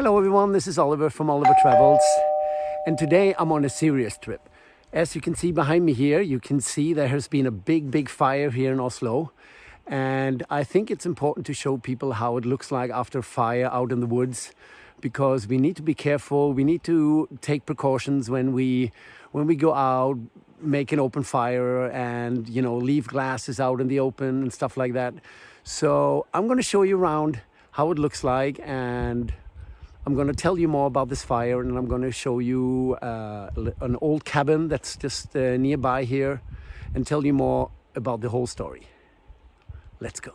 Hello everyone, this is Oliver from Oliver Travels, and today I'm on a serious trip. As you can see behind me here, you can see there has been a big fire here in Oslo, and I think it's important to show people how it looks like after a fire out in the woods, because we need to be careful, we need to take precautions when we go out, make an open fire and leave glasses out in the open and stuff like that. So I'm going to show you around how it looks like, and I'm going to tell you more about this fire, and I'm going to show you an old cabin that's just nearby here and tell you more about the whole story. Let's go.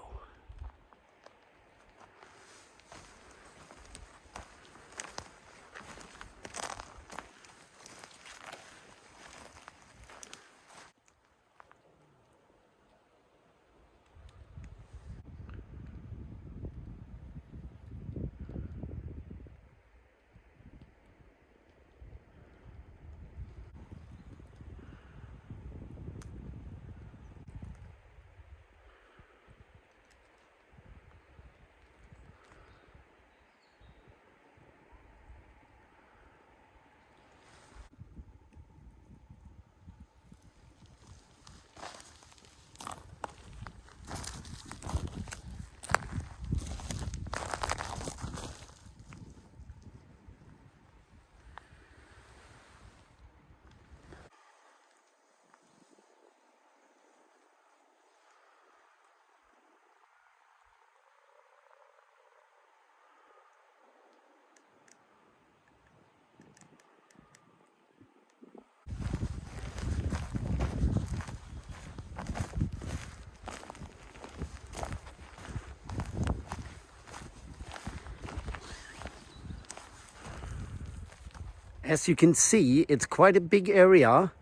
As you can see, it's quite a big area,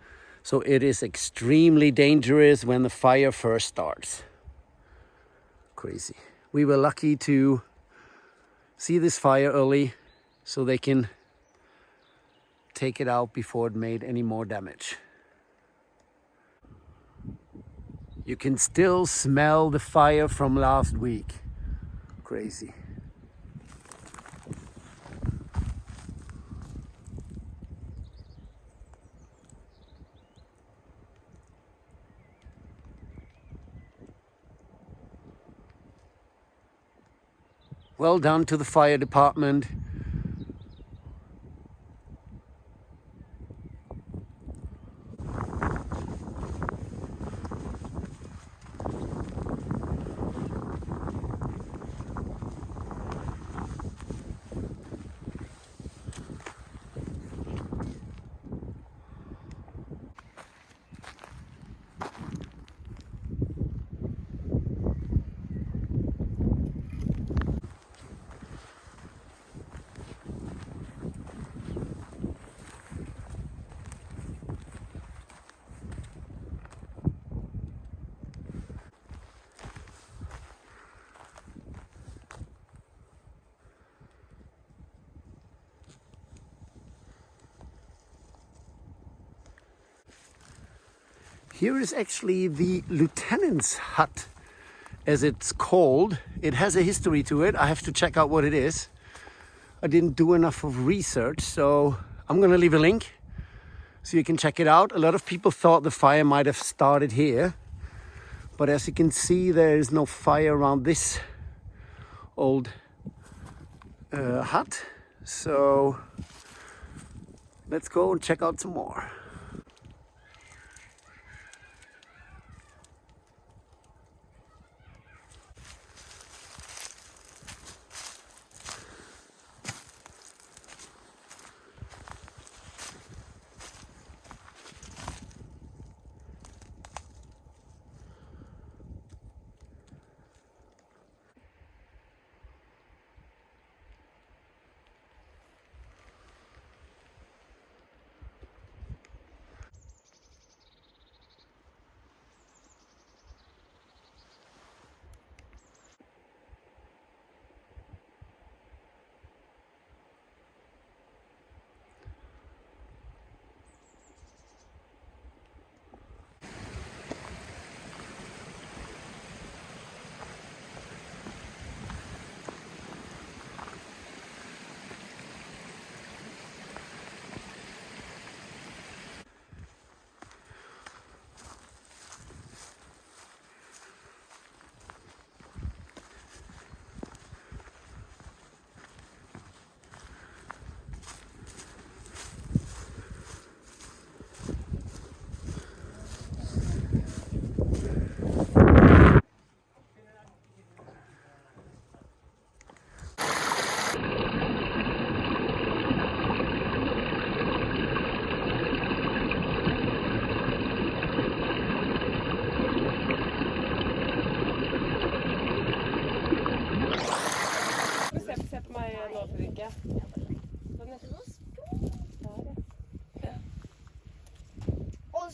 so it is extremely dangerous when the fire first starts. Crazy. We were lucky to see this fire early, so they can take it out before it made any more damage. You can still smell the fire from last week. Crazy. Well done to the fire department. Here is actually the Lieutanants Hut, as it's called. It has a history to it. I have to check out what it is. I didn't do enough of research, so I'm gonna leave a link so you can check it out. A lot of people thought the fire might have started here, but as you can see, there is no fire around this old hut. So let's go and check out some more.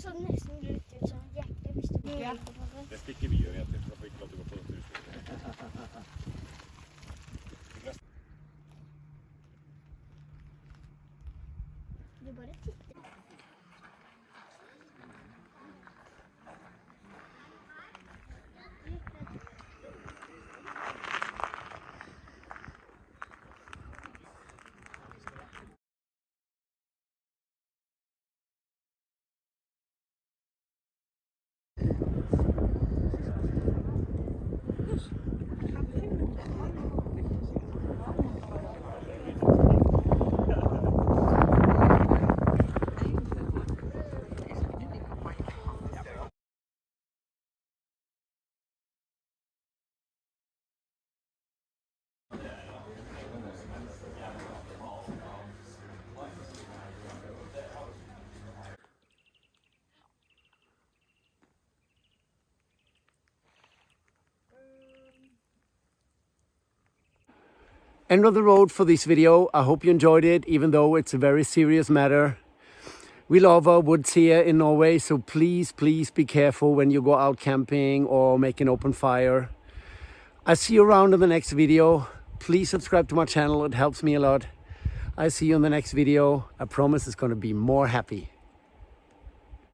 så nesten litt ut som hjerte hvis du blir på det. Det skal ikke vi gjøre egentlig, for da får vi ikke lov til å gå på dette huset. Du bare titter. End of the road for this video. I hope you enjoyed it, even though it's a very serious matter. We love our woods here in Norway, so please, please be careful when you go out camping or make an open fire. I see you around in the next video. Please subscribe to my channel, it helps me a lot. I see you in the next video. I promise it's going to be more happy.